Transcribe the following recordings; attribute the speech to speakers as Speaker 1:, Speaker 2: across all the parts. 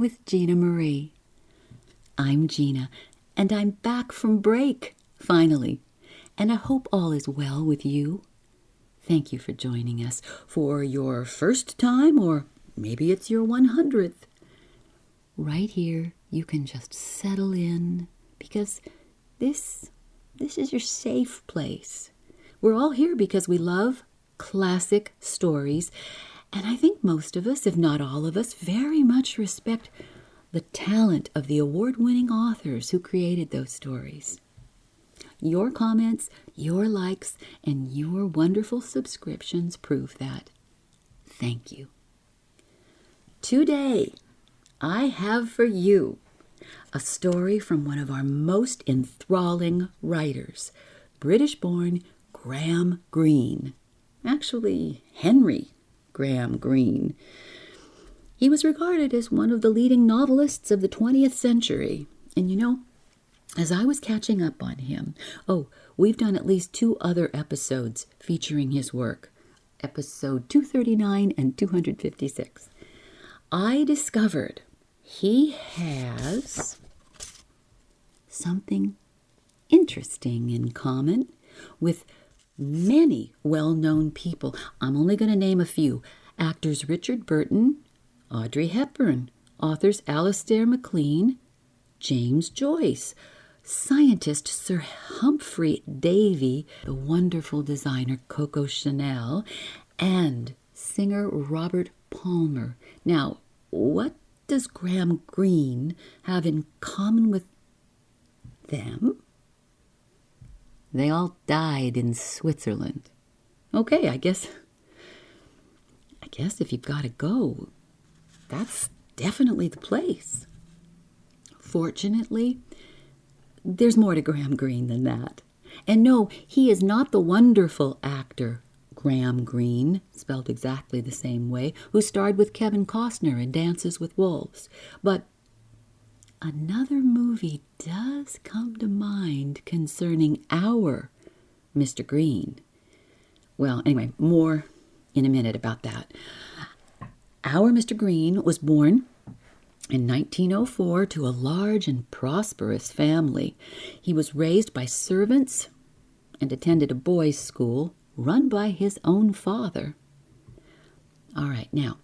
Speaker 1: with Gina Marie. I'm Gina, and I'm back from break, finally, and I hope all is well with you. Thank you for joining us for your first time, or maybe it's your 100th. Right here, you can just settle in, because this is your safe place. We're all here because we love classic stories, and I think most of us, if not all of us, very much respect the talent of the award-winning authors who created those stories. Your comments, your likes, and your wonderful subscriptions prove that. Thank you. Today, I have for you a story from one of our most enthralling writers, British-born Graham Greene. Actually, Henry Graham Greene. He was regarded as one of the leading novelists of the 20th century. And you know, as I was catching up on him, we've done at least 2 other episodes featuring his work, episode 239 and 256. I discovered he has something interesting in common with many well-known people. I'm only going to name a few. Actors Richard Burton, Audrey Hepburn, authors Alistair MacLean, James Joyce, scientist Sir Humphrey Davy, the wonderful designer Coco Chanel, and singer Robert Palmer. Now, what does Graham Greene have in common with them? They all died in Switzerland. Okay, I guess if you've got to go, that's definitely the place. Fortunately, there's more to Graham Greene than that. And no, he is not the wonderful actor Graham Greene, spelled exactly the same way, who starred with Kevin Costner in Dances with Wolves. But another movie does come to mind concerning our Mr. Greene. Well, anyway, more in a minute about that. Our Mr. Greene was born in 1904 to a large and prosperous family. He was raised by servants and attended a boys' school run by his own father. All right, now,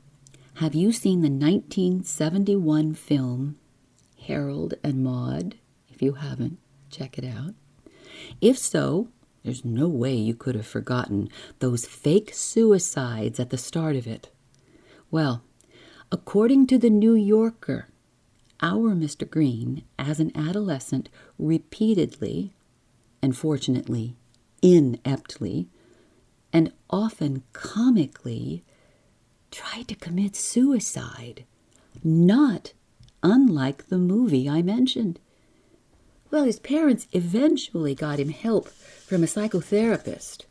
Speaker 1: have you seen the 1971 film Harold and Maude? If you haven't, check it out. If so, there's no way you could have forgotten those fake suicides at the start of it. Well, according to the New Yorker, our Mr. Greene, as an adolescent, repeatedly, and fortunately, ineptly, and often comically, tried to commit suicide, not unlike the movie I mentioned. Well, his parents eventually got him help from a psychotherapist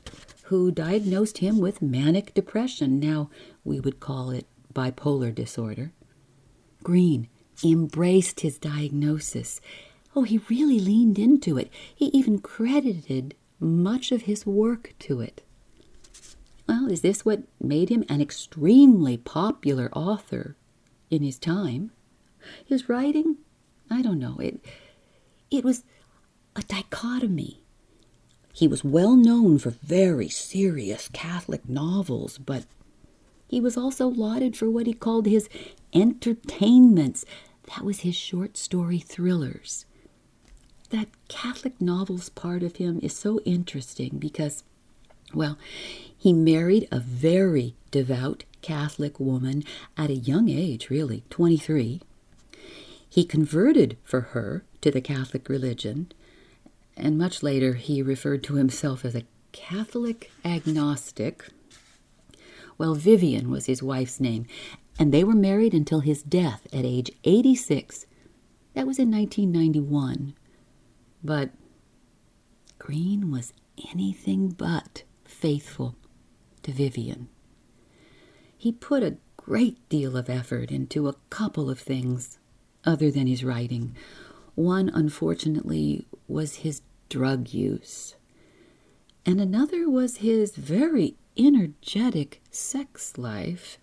Speaker 1: who diagnosed him with manic depression. Now, we would call it bipolar disorder. Greene embraced his diagnosis. He really leaned into it. He even credited much of his work to it. Well, is this what made him an extremely popular author in his time? His writing? I don't know. It was a dichotomy. He was well known for very serious Catholic novels, but he was also lauded for what he called his entertainments. That was his short story thrillers. That Catholic novels part of him is so interesting because, well, he married a very devout Catholic woman at a young age, really, 23. He converted for her to the Catholic religion, and much later he referred to himself as a Catholic agnostic. Well, Vivian was his wife's name, and they were married until his death at age 86. That was in 1991. But Greene was anything but faithful to Vivian. He put a great deal of effort into a couple of things other than his writing. One, unfortunately, was his drug use, and another was his very energetic sex life.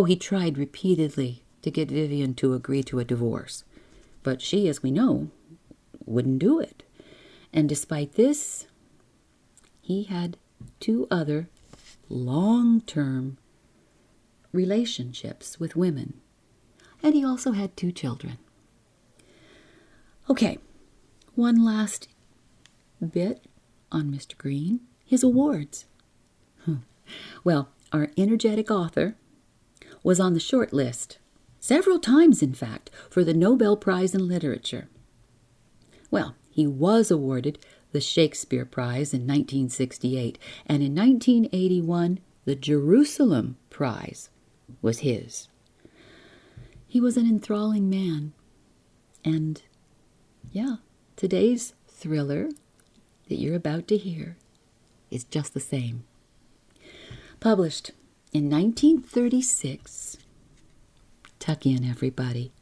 Speaker 1: He tried repeatedly to get Vivian to agree to a divorce. But she, as we know, wouldn't do it. And despite this, he had 2 other long-term relationships with women. And he also had 2 children. Okay, one last bit on Mr. Greene, his awards. Well, our energetic author was on the short list, several times in fact, for the Nobel Prize in Literature. Well, he was awarded the Shakespeare Prize in 1968, and in 1981, the Jerusalem Prize was his. He was an enthralling man, and yeah, today's thriller that you're about to hear is just the same. Published in 1936, tuck in everybody,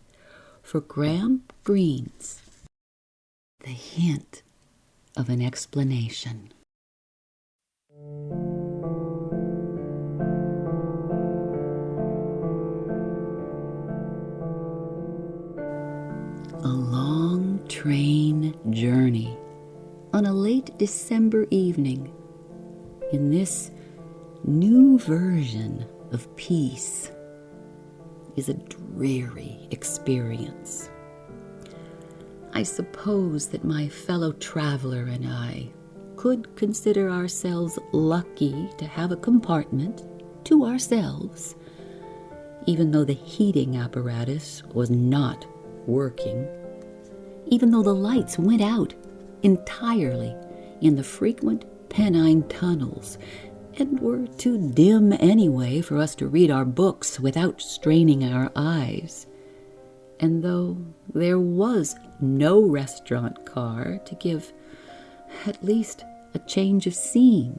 Speaker 1: for Graham Greene's The Hint of an Explanation. A long train journey on a late December evening in this new version of peace is a dreary experience. I suppose that my fellow traveler and I could consider ourselves lucky to have a compartment to ourselves, even though the heating apparatus was not working, even though the lights went out entirely in the frequent Pennine tunnels and were too dim anyway for us to read our books without straining our eyes. And though there was no restaurant car to give at least a change of scene,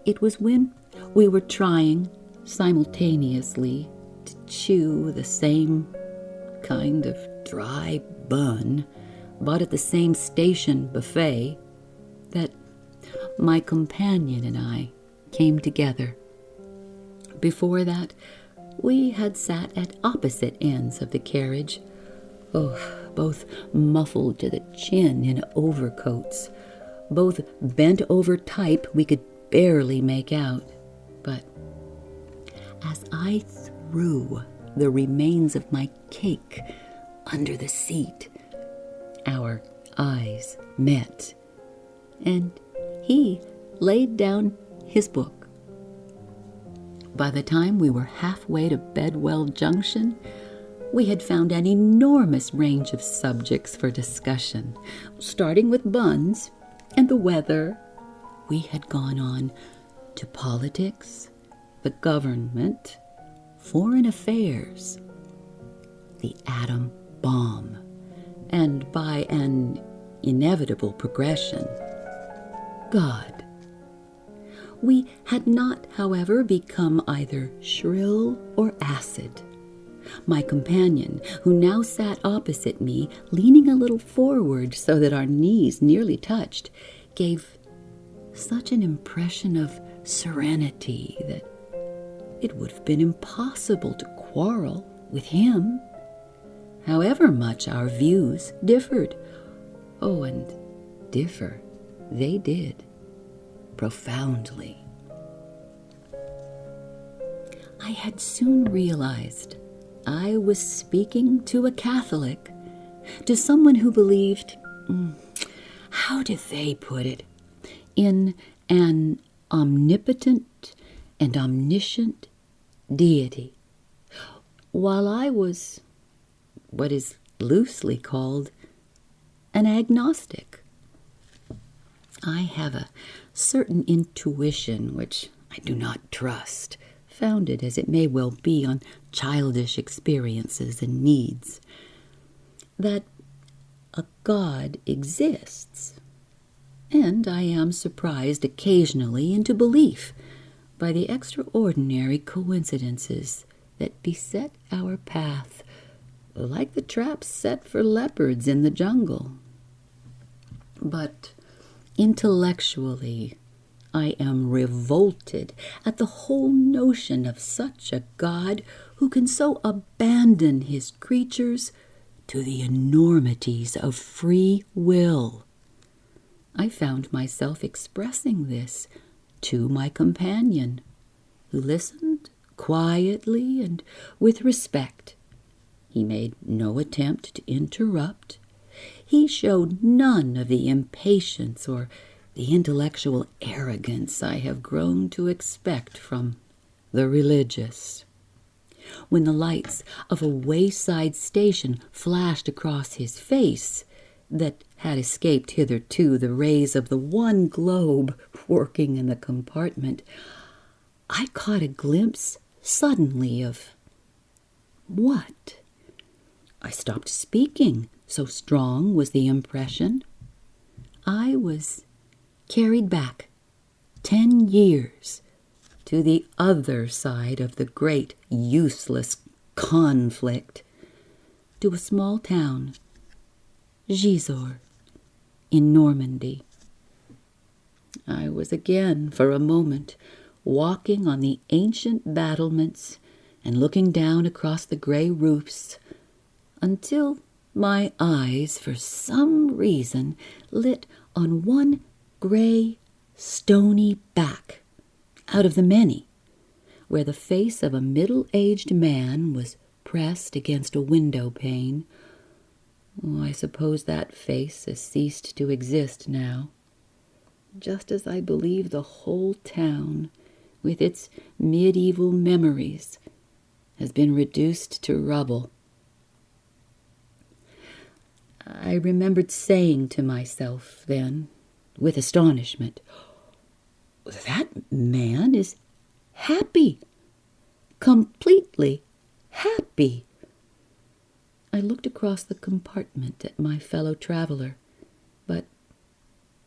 Speaker 1: it was when we were trying simultaneously to chew the same kind of dry bun bought at the same station buffet that my companion and I came together. Before that, we had sat at opposite ends of the carriage, both muffled to the chin in overcoats, both bent over type we could barely make out. But as I threw the remains of my cake under the seat, our eyes met, and he laid down his book. By the time we were halfway to Bedwell Junction, we had found an enormous range of subjects for discussion. Starting with buns and the weather, we had gone on to politics, the government, foreign affairs, the atom bomb, and by an inevitable progression, God. We had not, however, become either shrill or acid. My companion, who now sat opposite me, leaning a little forward so that our knees nearly touched, gave such an impression of serenity that it would have been impossible to quarrel with him, however much our views differed. Oh, and differ they did, profoundly. I had soon realized I was speaking to a Catholic, to someone who believed, how did they put it, in an omnipotent and omniscient deity, while I was what is loosely called an agnostic. I have a certain intuition which I do not trust, founded as it may well be on childish experiences and needs, that a God exists, and I am surprised occasionally into belief by the extraordinary coincidences that beset our path, like the traps set for leopards in the jungle. But intellectually, I am revolted at the whole notion of such a God who can so abandon his creatures to the enormities of free will. I found myself expressing this to my companion, who listened quietly and with respect. He made no attempt to interrupt. He showed none of the impatience or the intellectual arrogance I have grown to expect from the religious. When the lights of a wayside station flashed across his face that had escaped hitherto the rays of the one globe working in the compartment, I caught a glimpse suddenly of what? I stopped speaking, so strong was the impression. I was carried back 10 years to the other side of the great useless conflict, to a small town, Gisors, in Normandy. I was again, for a moment, walking on the ancient battlements and looking down across the gray roofs, until my eyes, for some reason, lit on one gray, stony back, out of the many, where the face of a middle-aged man was pressed against a window pane. Oh, I suppose that face has ceased to exist now, just as I believe the whole town, with its medieval memories, has been reduced to rubble. I remembered saying to myself then, with astonishment, "That man is happy, completely happy." I looked across the compartment at my fellow traveler, but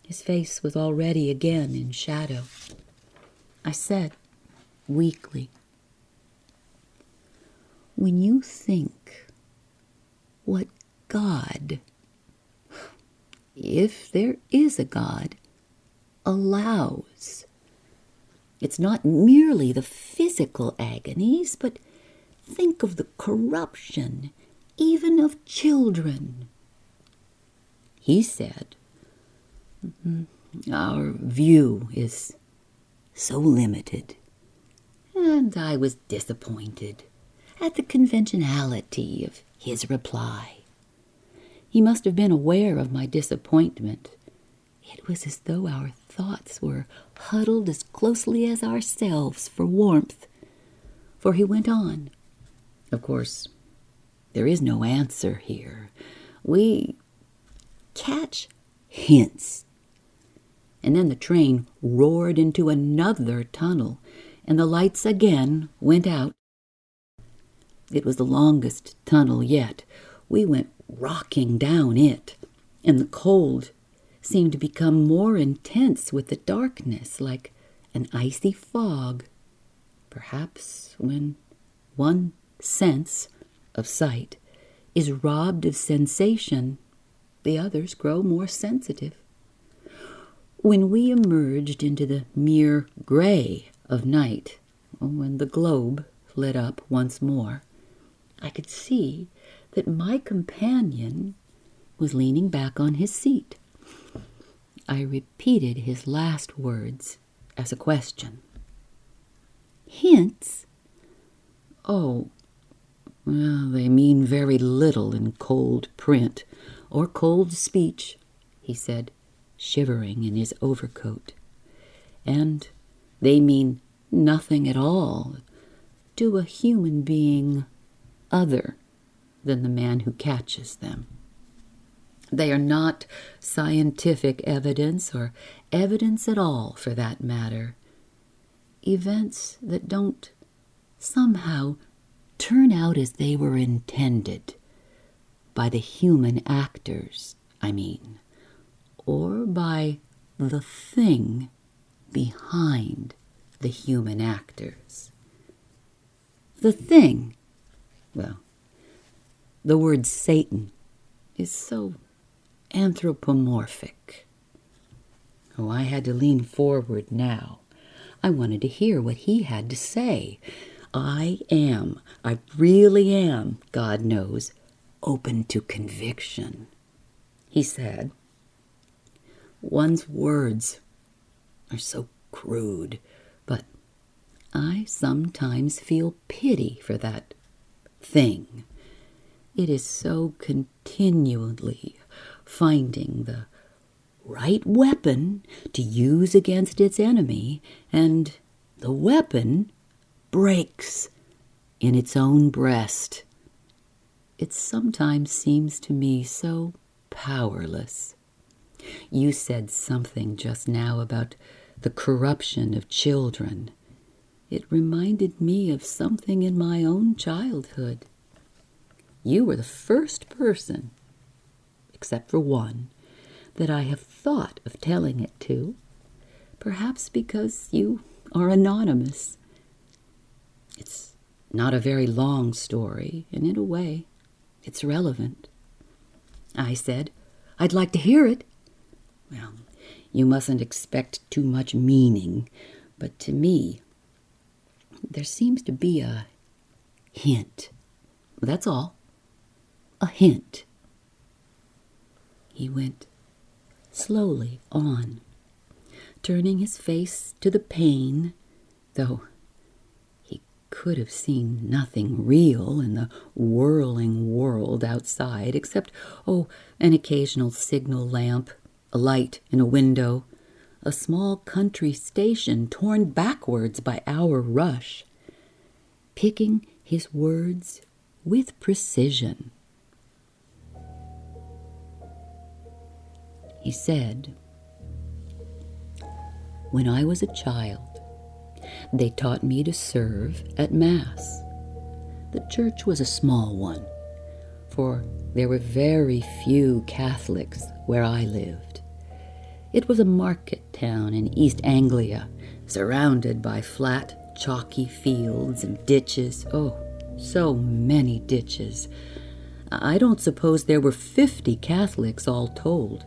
Speaker 1: his face was already again in shadow. I said weakly, "When you think what God, if there is a God, allows, it's not merely the physical agonies, but think of the corruption even of children." He said, "Our view is so limited," and I was disappointed at the conventionality of his reply. He must have been aware of my disappointment. It was as though our thoughts were huddled as closely as ourselves for warmth, for he went on, "Of course, there is no answer here. We catch hints." And then the train roared into another tunnel, and the lights again went out. It was the longest tunnel yet. We went rocking down it, and the cold seemed to become more intense with the darkness, like an icy fog. Perhaps when one sense of sight is robbed of sensation, the others grow more sensitive. When we emerged into the mere gray of night, when the globe lit up once more, I could see that my companion was leaning back on his seat. I repeated his last words as a question. "Hints? Oh, well, they mean very little in cold print or cold speech," he said, shivering in his overcoat. "And they mean nothing at all to a human being other than the man who catches them. They are not scientific evidence, or evidence at all for that matter. Events that don't somehow turn out as they were intended, by the human actors, I mean, or by the thing behind the human actors. The thing, well, the word Satan is so anthropomorphic." Oh, I had to lean forward now. I wanted to hear what he had to say. I really am, God knows, open to conviction. He said, one's words are so crude, but I sometimes feel pity for that thing. It is so continually finding the right weapon to use against its enemy, and the weapon breaks in its own breast. It sometimes seems to me so powerless. You said something just now about the corruption of children. It reminded me of something in my own childhood. You were the first person, except for one, that I have thought of telling it to, perhaps because you are anonymous. It's not a very long story, and in a way, it's relevant. I said, I'd like to hear it. Well, you mustn't expect too much meaning, but to me, there seems to be a hint. That's all. A hint. He went slowly on, turning his face to the pane, though he could have seen nothing real in the whirling world outside except, an occasional signal lamp, a light in a window, a small country station torn backwards by our rush, picking his words with precision. He said, when I was a child, they taught me to serve at Mass. The church was a small one, for there were very few Catholics where I lived. It was a market town in East Anglia, surrounded by flat, chalky fields and ditches. Oh, so many ditches. I don't suppose there were 50 Catholics all told,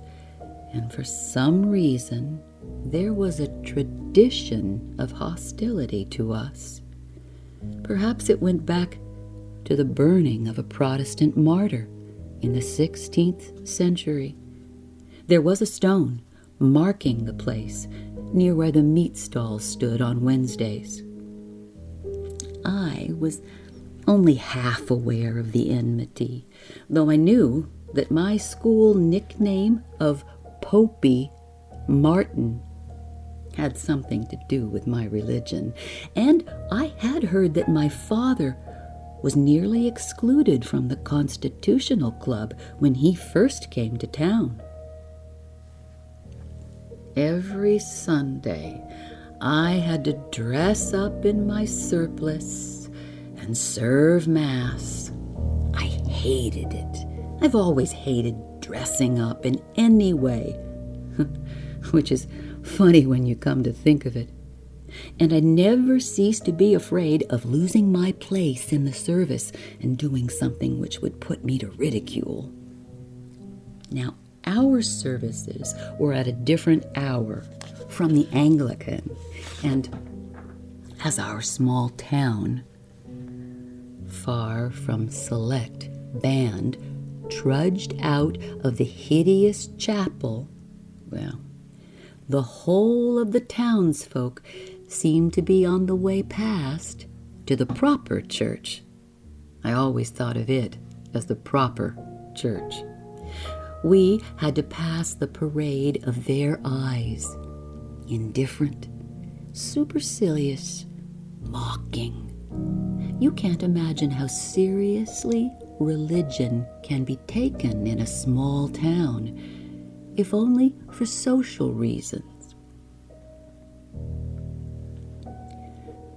Speaker 1: and for some reason there was a tradition of hostility to us. Perhaps it went back to the burning of a Protestant martyr in the 16th century. There was a stone marking the place near where the meat stalls stood on Wednesdays. I was only half aware of the enmity, though I knew that my school nickname of Popey Martin had something to do with my religion, and I had heard that my father was nearly excluded from the Constitutional Club when he first came to town. Every Sunday, I had to dress up in my surplice and serve Mass. I hated it. I've always hated dressing up in any way, which is funny when you come to think of it. And I never ceased to be afraid of losing my place in the service and doing something which would put me to ridicule. Now, our services were at a different hour from the Anglican, and as our small town, far from select band, trudged out of the hideous chapel, well, the whole of the townsfolk seemed to be on the way past to the proper church. I always thought of it as the proper church. We had to pass the parade of their eyes, indifferent, supercilious, mocking. You can't imagine how seriously religion can be taken in a small town, if only for social reasons.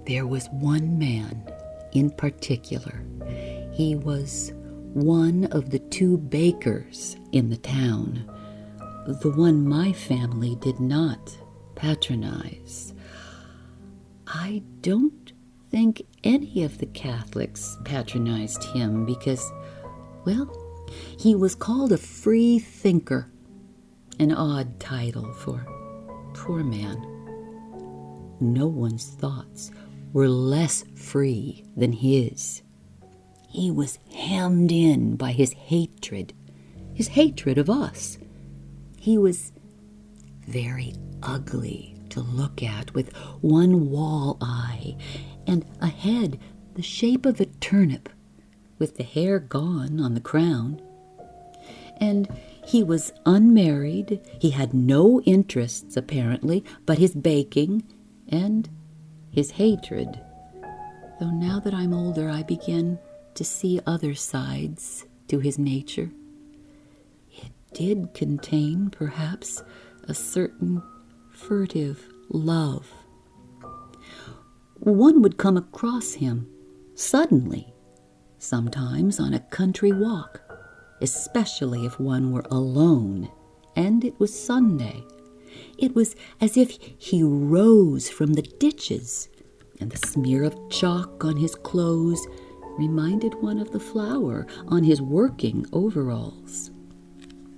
Speaker 1: There was one man in particular. He was one of the 2 bakers in the town, the one my family did not patronize. I don't think any of the Catholics patronized him because, well, he was called a free thinker, an odd title for poor man. No one's thoughts were less free than his. He was hemmed in by his hatred of us. He was very ugly to look at, with one wall eye and a head the shape of a turnip, with the hair gone on the crown. And he was unmarried. He had no interests, apparently, but his baking and his hatred. Though now that I'm older, I begin to see other sides to his nature. It did contain, perhaps, a certain furtive love. One would come across him suddenly, sometimes on a country walk, especially if one were alone, and it was Sunday. It was as if he rose from the ditches, and the smear of chalk on his clothes reminded one of the flour on his working overalls.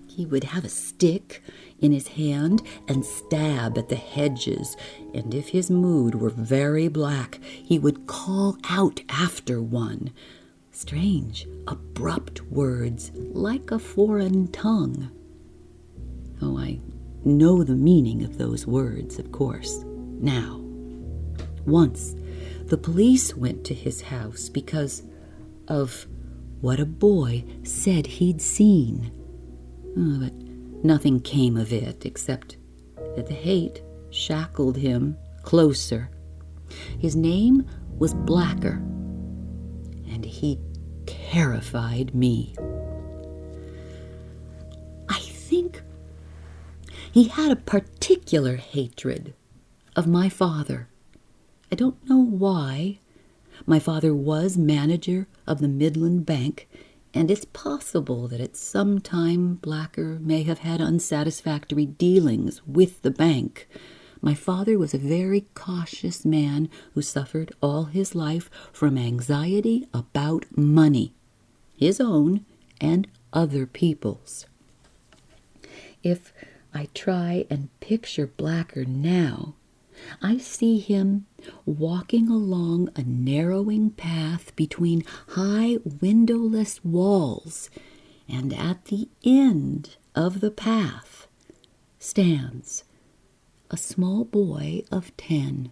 Speaker 1: He would have a stick in his hand and stab at the hedges, and if his mood were very black, he would call out after one strange, abrupt words like a foreign tongue. Oh, I know the meaning of those words, of course, now. Once, the police went to his house because of what a boy said he'd seen. Oh, but nothing came of it, except that the hate shackled him closer. His name was Blacker, and he terrified me. I think he had a particular hatred of my father. I don't know why. My father was manager of the Midland Bank, and it's possible that at some time Blacker may have had unsatisfactory dealings with the bank. My father was a very cautious man who suffered all his life from anxiety about money, his own and other people's. If I try and picture Blacker now, I see him walking along a narrowing path between high windowless walls, and at the end of the path stands a small boy of 10.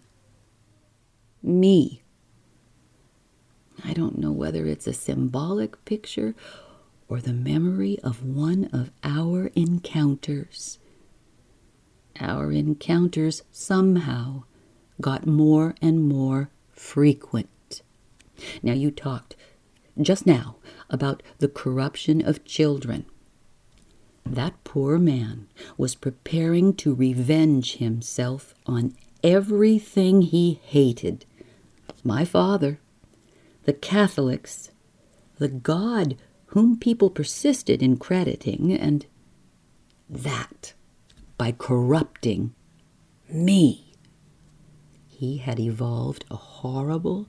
Speaker 1: Me. I don't know whether it's a symbolic picture or the memory of one of our encounters. Our encounters somehow got more and more frequent. Now, you talked just now about the corruption of children. That poor man was preparing to revenge himself on everything he hated. My father, the Catholics, the God whom people persisted in crediting, and that by corrupting me. He had evolved a horrible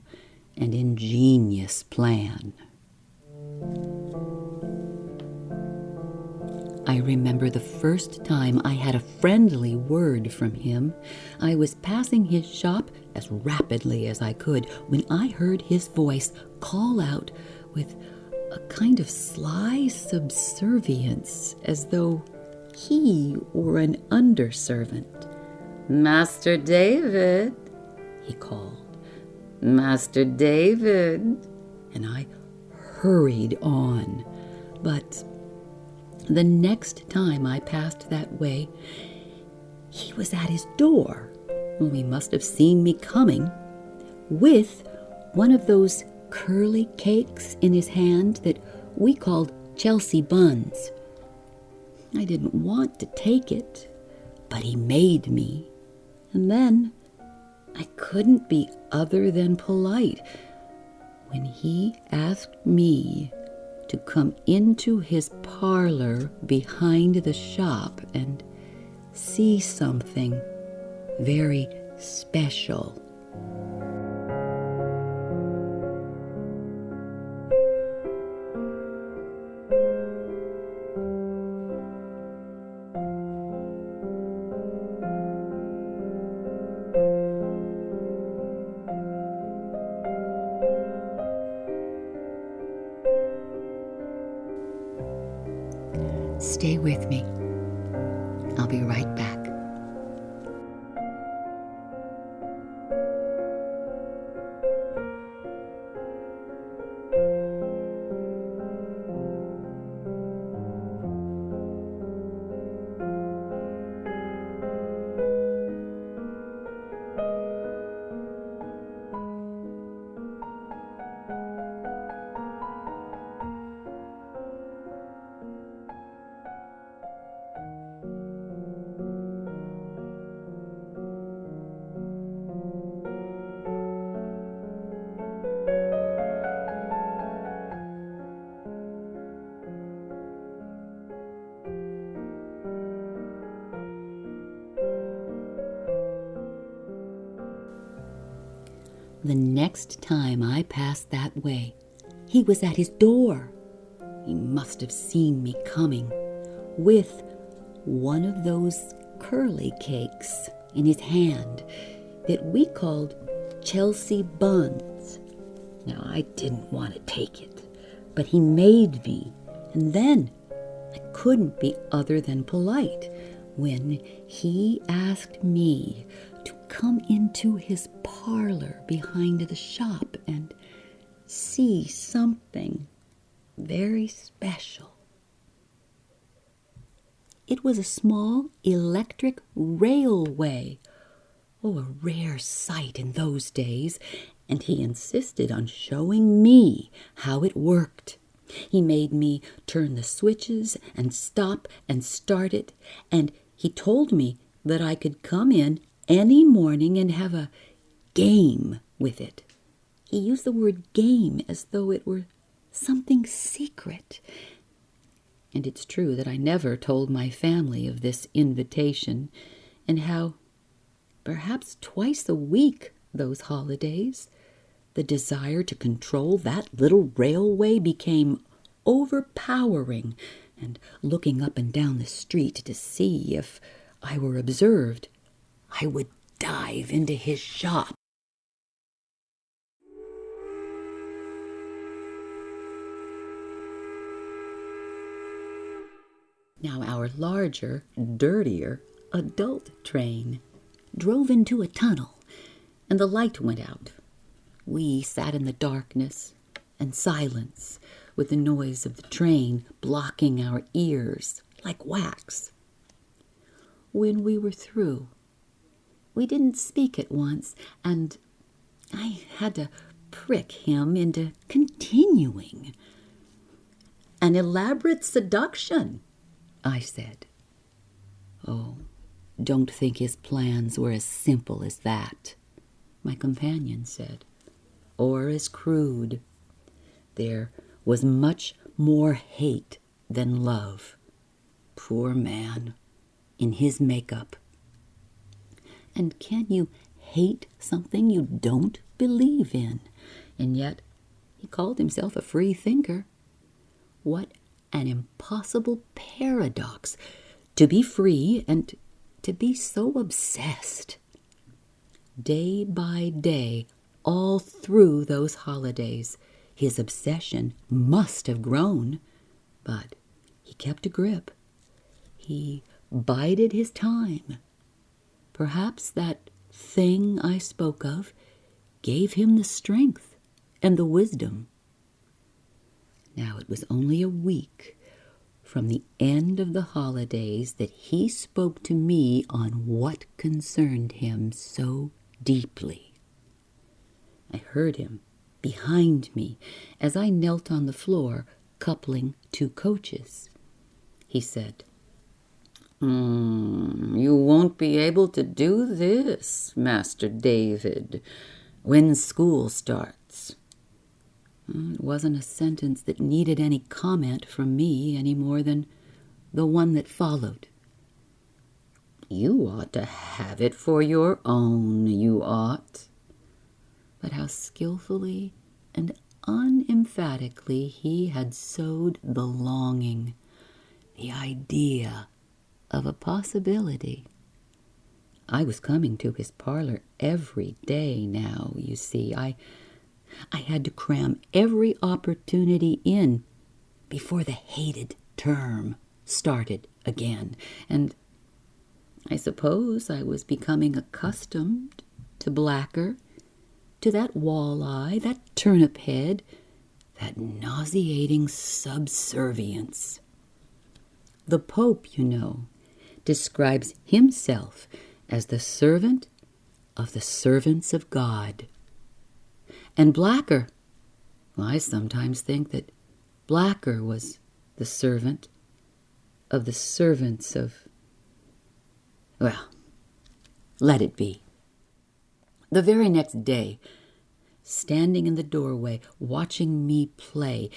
Speaker 1: and ingenious plan. I remember the first time I had a friendly word from him. I was passing his shop as rapidly as I could when I heard his voice call out with a kind of sly subservience, as though he were an underservant. "Master David," he called. "Master David." And I hurried on. But the next time I passed that way, he was at his door. Well, he must have seen me coming, with one of those curly cakes in his hand that we called Chelsea buns. I didn't want to take it, but he made me. And then I couldn't be other than polite when he asked me to come into his parlor behind the shop and see something very special. Stay with me. I'll be right back. The next time I passed that way, he was at his door. He must have seen me coming with one of those curly cakes in his hand that we called Chelsea buns. Now, I didn't want to take it, but he made me, and then I couldn't be other than polite when he asked me to come into his parlor behind the shop and see something very special. It was a small electric railway, a rare sight in those days, and he insisted on showing me how it worked. He made me turn the switches and stop and start it, and he told me that I could come in any morning and have a game with it. He used the word game as though it were something secret. And it's true that I never told my family of this invitation, and how, perhaps twice a week those holidays, the desire to control that little railway became overpowering, and looking up and down the street to see if I were observed, I would dive into his shop. Now our larger, dirtier adult train drove into a tunnel, and the light went out. We sat in the darkness and silence, with the noise of the train blocking our ears like wax. When we were through, we didn't speak at once, and I had to prick him into continuing. An elaborate seduction, I said. Oh, don't think his plans were as simple as that, my companion said, or as crude. There was much more hate than love. Poor man, in his makeup. And can you hate something you don't believe in? And yet he called himself a free thinker. What an impossible paradox, to be free and to be so obsessed. Day by day, all through those holidays, his obsession must have grown, but he kept a grip. He bided his time. Perhaps that thing I spoke of gave him the strength and the wisdom. Now it was only a week from the end of the holidays that he spoke to me on what concerned him so deeply. I heard him behind me as I knelt on the floor coupling two coaches. He said, You won't be able to do this, Master David, when school starts." It wasn't a sentence that needed any comment from me any more than the one that followed. "You ought to have it for your own, you ought." But how skillfully and unemphatically he had sowed the longing, the idea of a possibility. I was coming to his parlor every day now, you see. I had to cram every opportunity in before the hated term started again, and I suppose I was becoming accustomed to Blacker, to that walleye, that turnip head, that nauseating subservience. The Pope, you know, describes himself as the servant of the servants of God. And Blacker, well, I sometimes think that Blacker was the servant of the servants of, well, let it be. The very next day, standing in the doorway, watching me play,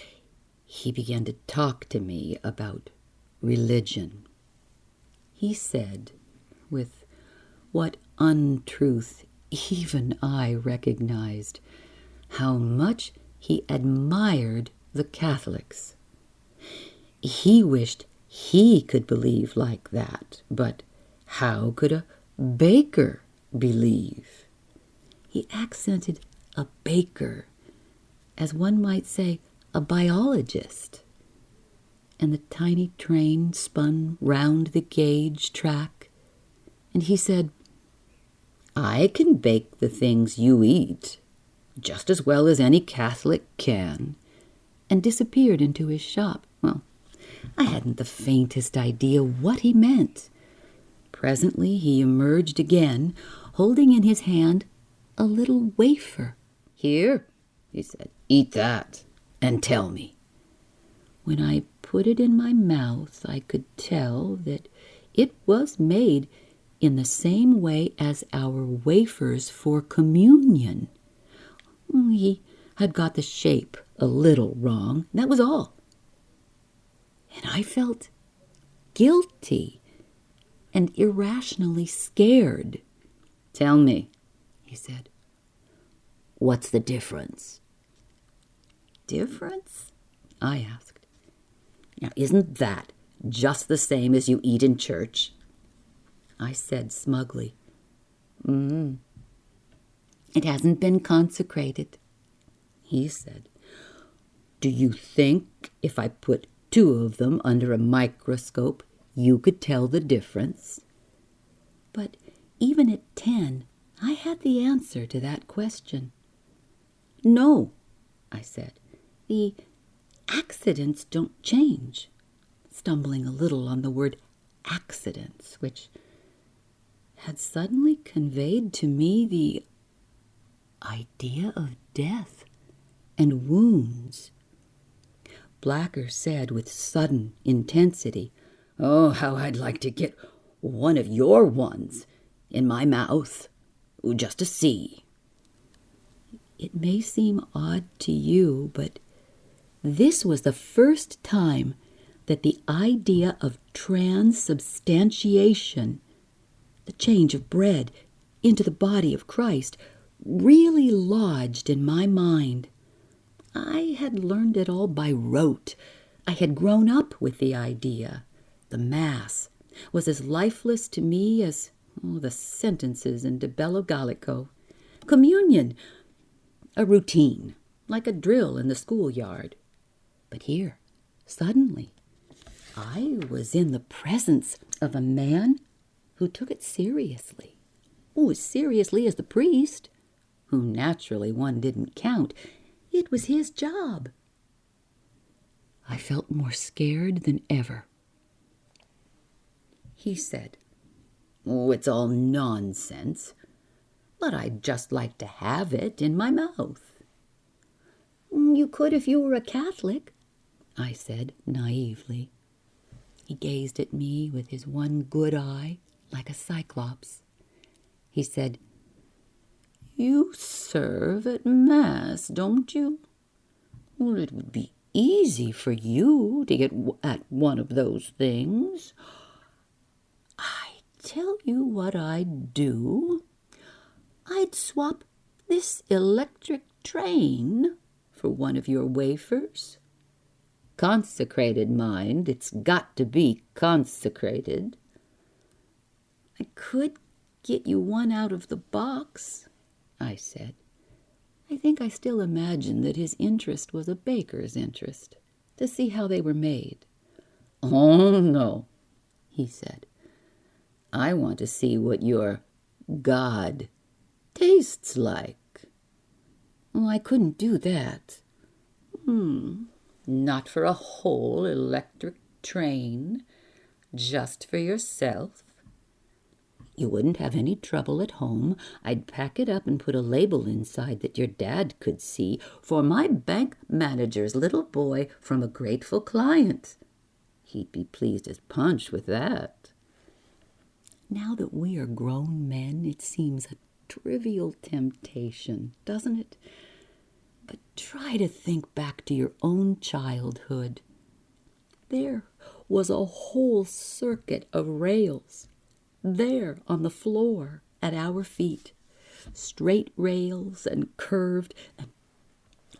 Speaker 1: he began to talk to me about religion. He said, with what untruth even I recognized, how much he admired the Catholics. He wished he could believe like that, but how could a baker believe? He accented a baker, as one might say a biologist. And the tiny train spun round the gauge track, and he said, I can bake the things you eat just as well as any Catholic can, and disappeared into his shop. Well, I hadn't the faintest idea what he meant. Presently he emerged again, holding in his hand a little wafer. Here, he said, eat that and tell me. When I put it in my mouth, I could tell that it was made in the same way as our wafers for communion. He had got the shape a little wrong, that was all. And I felt guilty and irrationally scared. Tell me, he said, what's the difference? Difference? I asked. Now, isn't that just the same as you eat in church? I said smugly, It hasn't been consecrated. He said, do you think if I put 2 of them under a microscope, you could tell the difference? But even at 10, I had the answer to that question. No, I said, the accidents don't change, stumbling a little on the word accidents, which had suddenly conveyed to me the idea of death and wounds. Blacker said with sudden intensity, oh, how I'd like to get one of your ones in my mouth, just to see. It may seem odd to you, but this was the first time that the idea of transubstantiation, the change of bread into the body of Christ, really lodged in my mind. I had learned it all by rote. I had grown up with the idea. The Mass was as lifeless to me as the sentences in De Bello Gallico. Communion, a routine, like a drill in the schoolyard. But here, suddenly, I was in the presence of a man who took it seriously. As seriously as the priest, who naturally one didn't count. It was his job. I felt more scared than ever. He said, it's all nonsense, but I'd just like to have it in my mouth. You could if you were a Catholic, I said naively. He gazed at me with his one good eye like a cyclops. He said, you serve at Mass, don't you? Well, it would be easy for you to get at one of those things. I tell you what I'd do. I'd swap this electric train for one of your wafers. Consecrated, mind. It's got to be consecrated. I could get you one out of the box, I said. I think I still imagine that his interest was a baker's interest, to see how they were made. "Oh, no," he said. "I want to see what your God tastes like." "Oh, I couldn't do that." "Not for a whole electric train, just for yourself? You wouldn't have any trouble at home. I'd pack it up and put a label inside that your dad could see, for my bank manager's little boy from a grateful client. He'd be pleased as punch with that." Now that we are grown men, it seems a trivial temptation, doesn't it? But try to think back to your own childhood. There was a whole circuit of rails there on the floor at our feet, straight rails and curved, and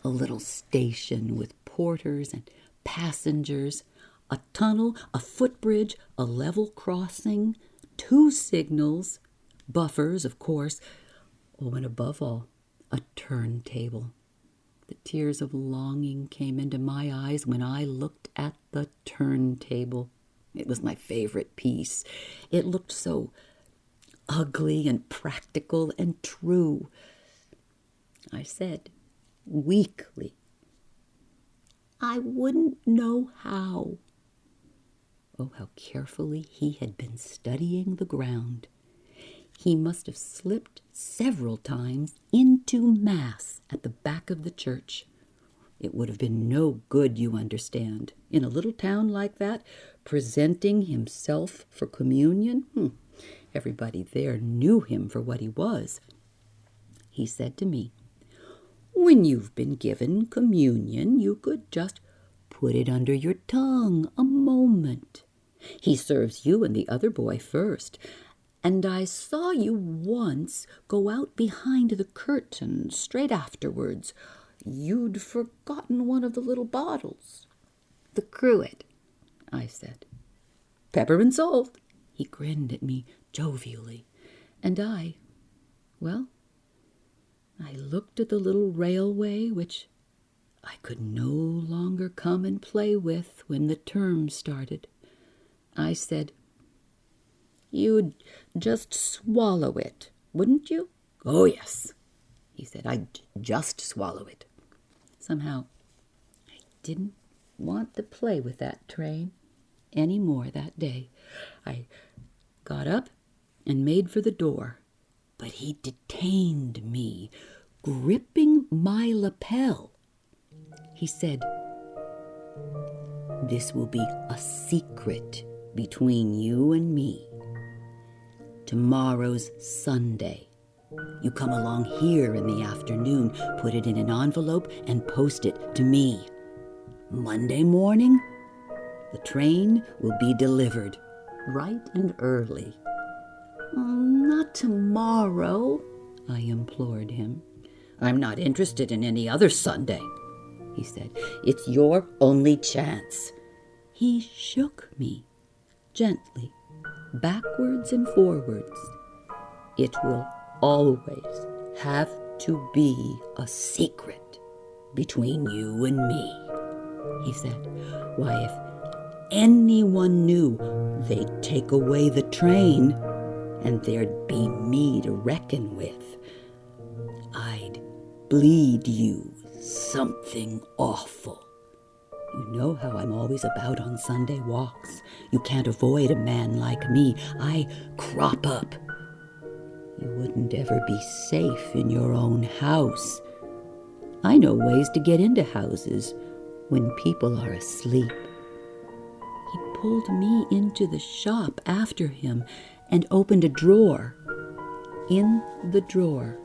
Speaker 1: a little station with porters and passengers, a tunnel, a footbridge, a level crossing, 2 signals, buffers, of course, and above all, a turntable. The tears of longing came into my eyes when I looked at the turntable. It was my favorite piece. It looked so ugly and practical and true. I said, weakly, "I wouldn't know how." Oh, how carefully he had been studying the ground. He must have slipped several times into Mass at the back of the church. It would have been no good, you understand, in a little town like that, presenting himself for communion. Everybody there knew him for what he was. He said to me, "When you've been given communion, you could just put it under your tongue a moment. He serves you and the other boy first, and I saw you once go out behind the curtain straight afterwards. You'd forgotten one of the little bottles." "The cruet," I said. "Pepper and salt." He grinned at me jovially, and I looked at the little railway which I could no longer come and play with when the term started. I said, "You'd just swallow it, wouldn't you?" "Oh, yes," he said, "I'd just swallow it." Somehow, I didn't want to play with that train any more that day. I got up and made for the door, but he detained me, gripping my lapel. He said, "This will be a secret between you and me. Tomorrow's Sunday. You come along here in the afternoon, put it in an envelope, and post it to me. Monday morning, the train will be delivered, bright and early." "Not tomorrow," I implored him. "I'm not interested in any other Sunday," he said. "It's your only chance." He shook me gently, backwards and forwards. "It will always have to be a secret between you and me," he said. "Why, if anyone knew, they'd take away the train, and there'd be me to reckon with. I'd bleed you something awful. You know how I'm always about on Sunday walks. You can't avoid a man like me. I crop up. You wouldn't ever be safe in your own house. I know ways to get into houses when people are asleep." He pulled me into the shop after him and opened a drawer. In the drawer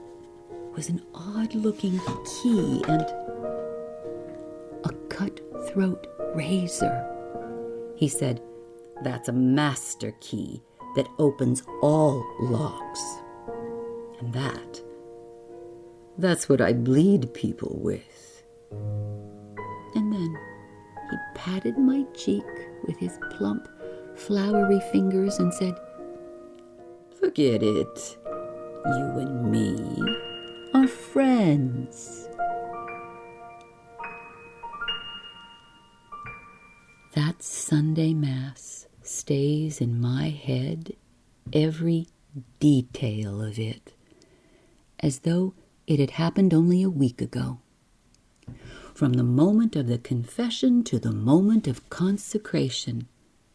Speaker 1: was an odd-looking key and a cut-throat razor. He said, "That's a master key that opens all locks. And that's what I bleed people with." And then he patted my cheek with his plump, floury fingers and said, "Forget it. You and me are friends." That Sunday Mass stays in my head, every detail of it, as though it had happened only a week ago. From the moment of the confession to the moment of consecration,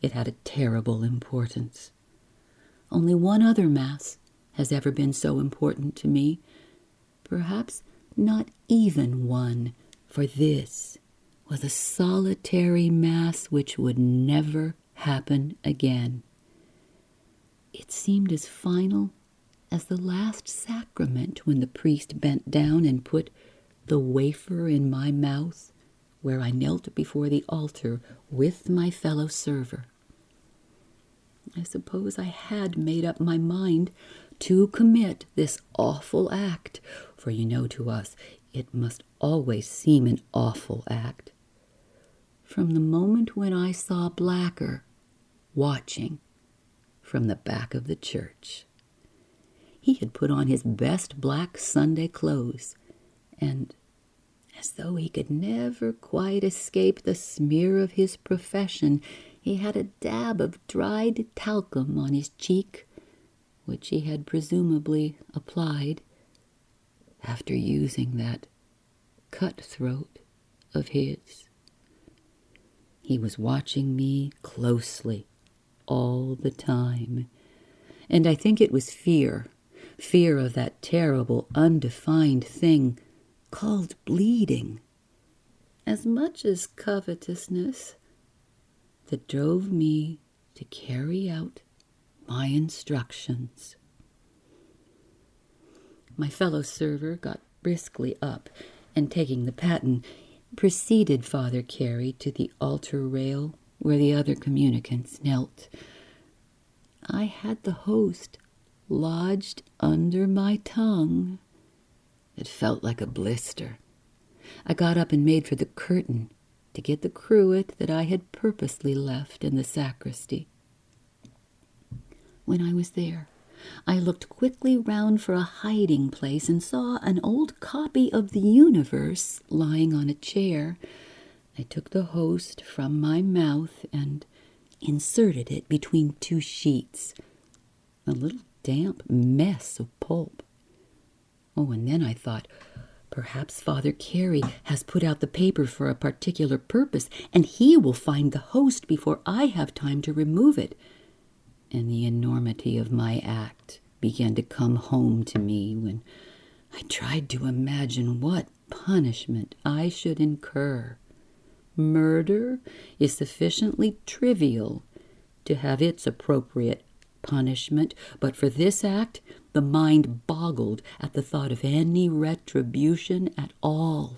Speaker 1: it had a terrible importance. Only one other Mass has ever been so important to me, perhaps not even one, for this was a solitary Mass which would never happen again. It seemed as final as the last sacrament when the priest bent down and put the wafer in my mouth where I knelt before the altar with my fellow server. I suppose I had made up my mind to commit this awful act, for you know to us it must always seem an awful act. From the moment when I saw Blacker watching from the back of the church. He had put on his best black Sunday clothes, and as though he could never quite escape the smear of his profession, he had a dab of dried talcum on his cheek, which he had presumably applied after using that cutthroat of his. He was watching me closely all the time, and I think it was fear of that terrible, undefined thing called bleeding, as much as covetousness, that drove me to carry out my instructions. My fellow server got briskly up, and taking the paten, preceded Father Carey to the altar rail where the other communicants knelt. I had the host lodged under my tongue. It felt like a blister. I got up and made for the curtain to get the cruet that I had purposely left in the sacristy. When I was there, I looked quickly round for a hiding place and saw an old copy of the Universe lying on a chair. I took the host from my mouth and inserted it between two sheets, a little damp mess of pulp. Oh, and then I thought, perhaps Father Carey has put out the paper for a particular purpose, and he will find the host before I have time to remove it. And the enormity of my act began to come home to me when I tried to imagine what punishment I should incur. Murder is sufficiently trivial to have its appropriate punishment, but for this act the mind boggled at the thought of any retribution at all.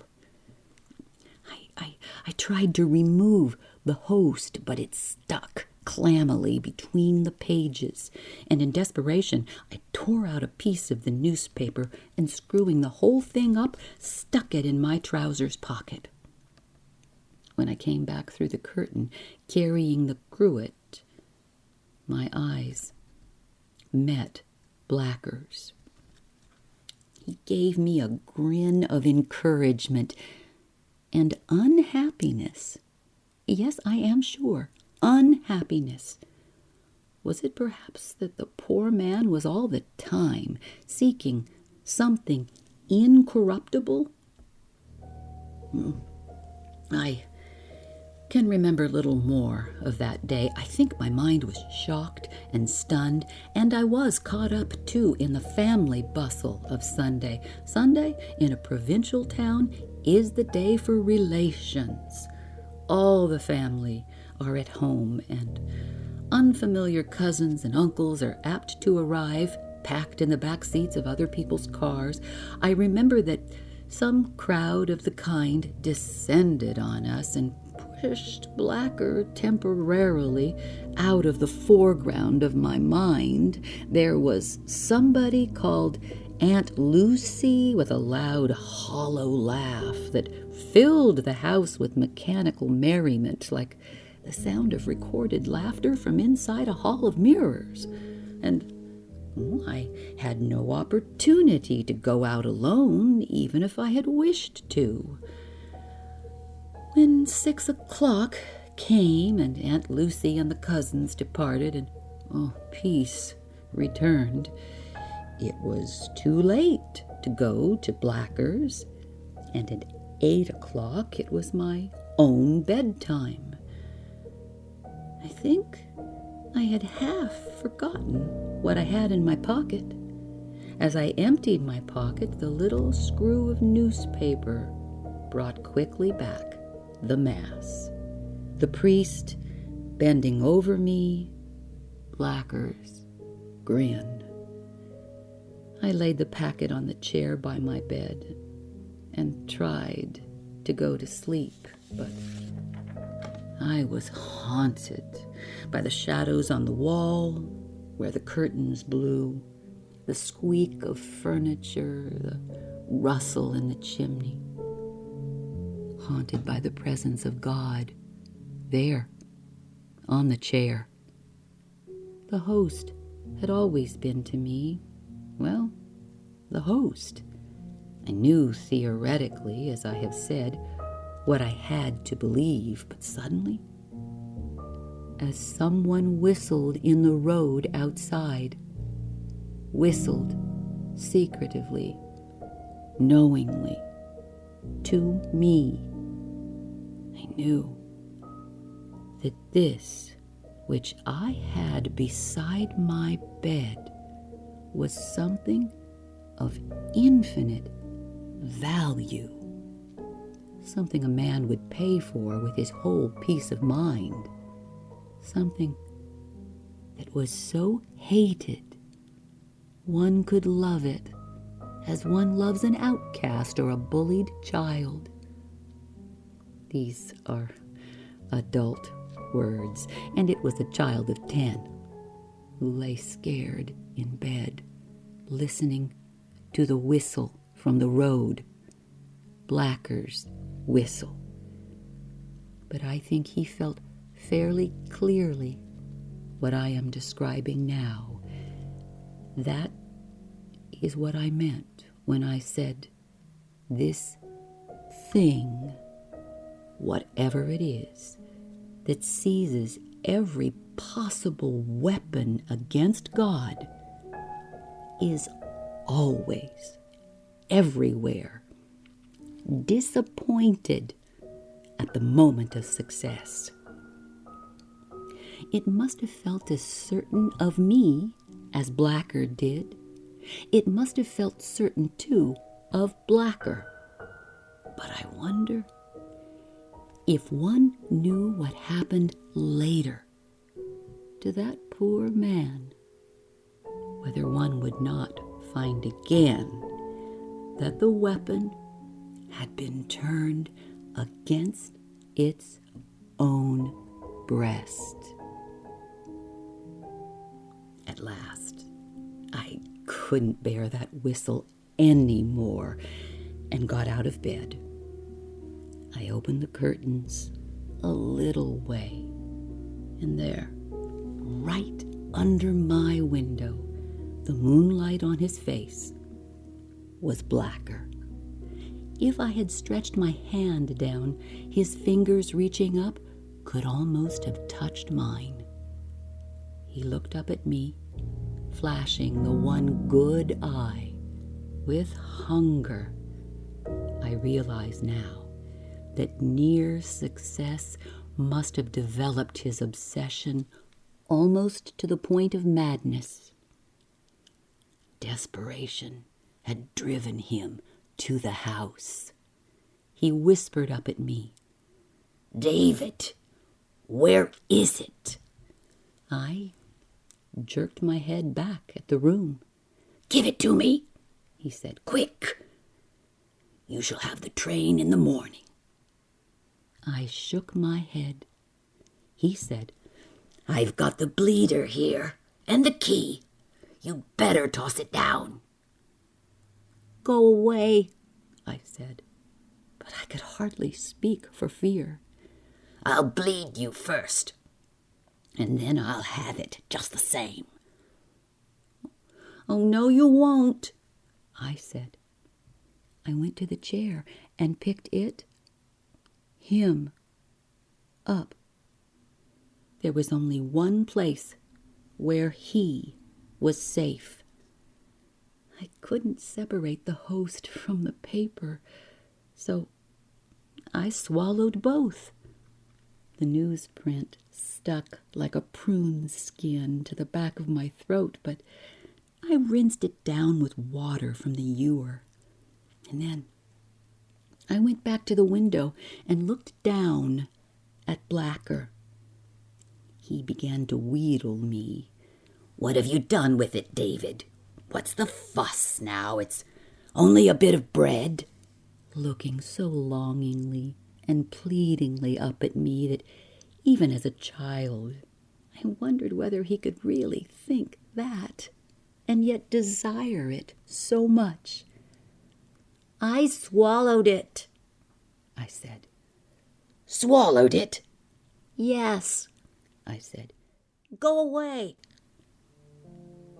Speaker 1: I tried to remove the host, but it stuck clammily between the pages, and in desperation I tore out a piece of the newspaper and, screwing the whole thing up, stuck it in my trousers pocket. When I came back through the curtain, carrying the cruet, my eyes met Blacker's. He gave me a grin of encouragement and unhappiness. Yes, I am sure, unhappiness. Was it perhaps that the poor man was all the time seeking something incorruptible? I can remember little more of that day. I think my mind was shocked and stunned, and I was caught up, too, in the family bustle of Sunday. Sunday, in a provincial town, is the day for relations. All the family are at home, and unfamiliar cousins and uncles are apt to arrive, packed in the back seats of other people's cars. I remember that some crowd of the kind descended on us and pushed Blacker temporarily out of the foreground of my mind. There was somebody called Aunt Lucy with a loud, hollow laugh that filled the house with mechanical merriment, like the sound of recorded laughter from inside a hall of mirrors. And I had no opportunity to go out alone, even if I had wished to. When 6 o'clock came, and Aunt Lucy and the cousins departed, and peace returned. It was too late to go to Blacker's, and at 8 o'clock it was my own bedtime. I think I had half forgotten what I had in my pocket. As I emptied my pocket, the little screw of newspaper brought quickly back the Mass, the priest bending over me, Blacker's grin. I laid the packet on the chair by my bed and tried to go to sleep, but I was haunted by the shadows on the wall where the curtains blew, the squeak of furniture, the rustle in the chimney. Haunted by the presence of God there on the chair. The host had always been to me, well, the host. I knew theoretically, as I have said, what I had to believe, but suddenly, as someone whistled in the road outside, whistled secretively, knowingly, to me, I knew that this which I had beside my bed was something of infinite value, something a man would pay for with his whole peace of mind, something that was so hated one could love it as one loves an outcast or a bullied child. These are adult words, and it was a child of 10 who lay scared in bed, listening to the whistle from the road, Blacker's whistle. But I think he felt fairly clearly what I am describing now. That is what I meant when I said, this thing, whatever it is, that seizes every possible weapon against God, is always, everywhere, disappointed at the moment of success. It must have felt as certain of me as Blacker did. It must have felt certain, too, of Blacker. But I wonder if one knew what happened later to that poor man, whether one would not find again that the weapon had been turned against its own breast. At last, I couldn't bear that whistle any more and got out of bed. I opened the curtains a little way, and there, right under my window, the moonlight on his face, was Blacker. If I had stretched my hand down, his fingers reaching up could almost have touched mine. He looked up at me, flashing the one good eye with hunger. I realize now that near success must have developed his obsession almost to the point of madness. Desperation had driven him to the house. He whispered up at me, "David, where is it?" I jerked my head back at the room. "Give it to me," he said. "Quick! You shall have the train in the morning." I shook my head. He said, "I've got the bleeder here and the key. You better toss it down." "Go away," I said, but I could hardly speak for fear. "I'll bleed you first, and then I'll have it just the same." "Oh, no, you won't," I said. I went to the chair and picked him, up There was only one place where he was safe. I couldn't separate the host from the paper, so I swallowed both. The newsprint stuck like a prune's skin to the back of my throat, but I rinsed it down with water from the ewer. And then I went back to the window and looked down at Blacker. He began to wheedle me. "What have you done with it, David? What's the fuss now? It's only a bit of bread," looking so longingly and pleadingly up at me that even as a child I wondered whether he could really think that and yet desire it so much. "I swallowed it," I said. "Swallowed it?" "Yes," I said. "Go away."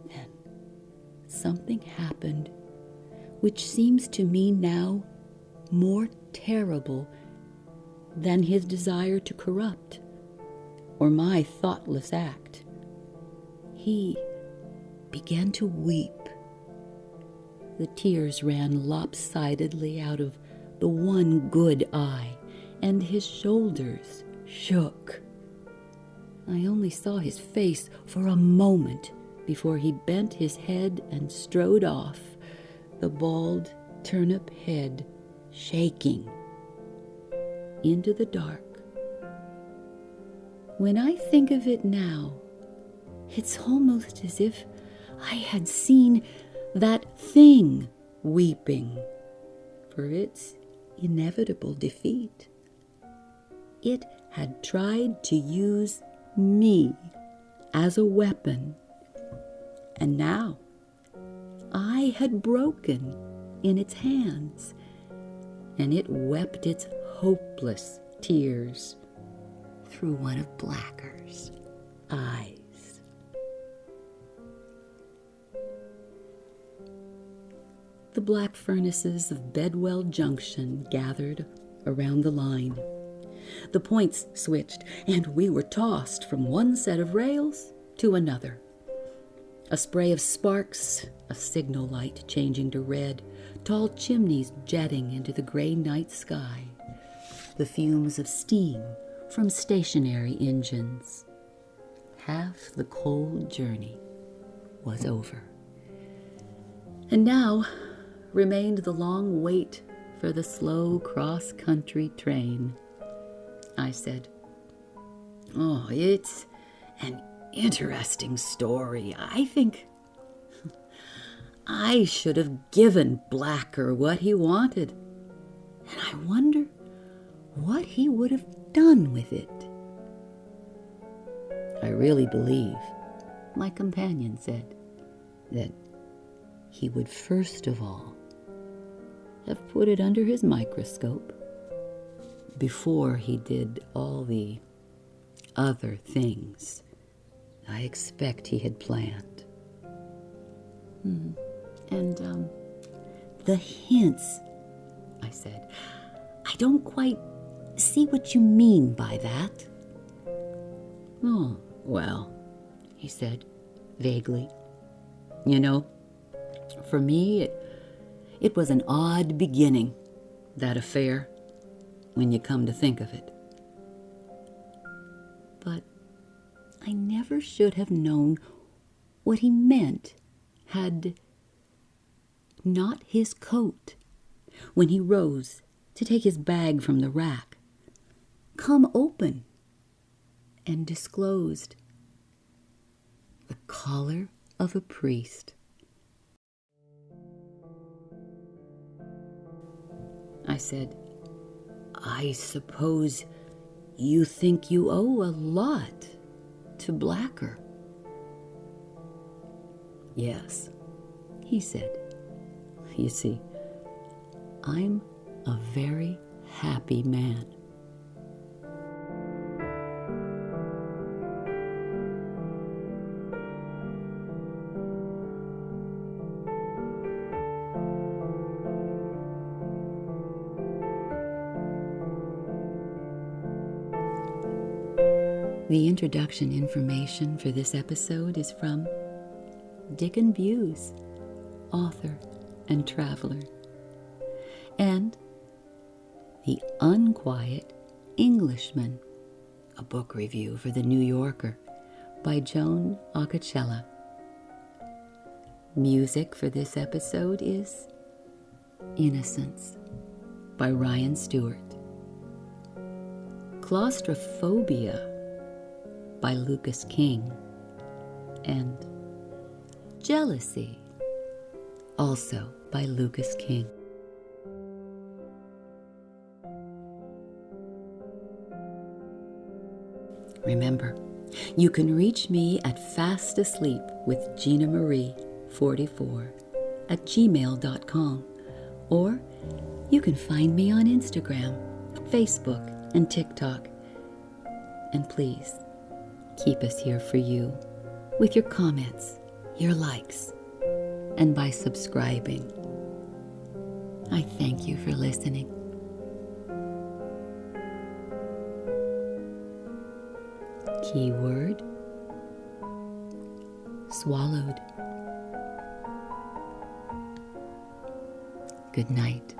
Speaker 1: Then something happened which seems to me now more terrible than his desire to corrupt or my thoughtless act. He began to weep. The tears ran lopsidedly out of the one good eye, and his shoulders shook. I only saw his face for a moment before he bent his head and strode off, the bald turnip head shaking into the dark. When I think of it now, it's almost as if I had seen that thing weeping for its inevitable defeat. It had tried to use me as a weapon, and now I had broken in its hands, and it wept its hopeless tears through one of Blacker's eyes. The black furnaces of Bedwell Junction gathered around the line. The points switched, and we were tossed from one set of rails to another. A spray of sparks, a signal light changing to red, tall chimneys jetting into the gray night sky, the fumes of steam from stationary engines. Half the cold journey was over. And now remained the long wait for the slow cross-country train. I said, "Oh, it's an interesting story. I think I should have given Blacker what he wanted, and I wonder what he would have done with it." "I really believe," my companion said, "that he would first of all have put it under his microscope before he did all the other things I expect he had planned." And the hints, I said. "I don't quite see what you mean by that." "Oh, well," he said vaguely. "You know, for me, it was an odd beginning, that affair, when you come to think of it. But I never should have known what he meant had not his coat, when he rose to take his bag from the rack, come open and disclosed the collar of a priest. I said, "I suppose you think you owe a lot to Blacker." "Yes," he said. "You see, I'm a very happy man." The introduction information for this episode is from Dickon Views, author and traveler, and The Unquiet Englishman, a book review for The New Yorker by Joan Ocachella. Music for this episode is Innocence by Ryan Stewart. Claustrophobia by Lucas King, and Jealousy, also by Lucas King. Remember, you can reach me at fastasleepwithginamarie44@gmail.com, or you can find me on Instagram, Facebook, and TikTok. And please, keep us here for you with your comments, your likes, and by subscribing. I thank you for listening. Keyword: swallowed. Good night.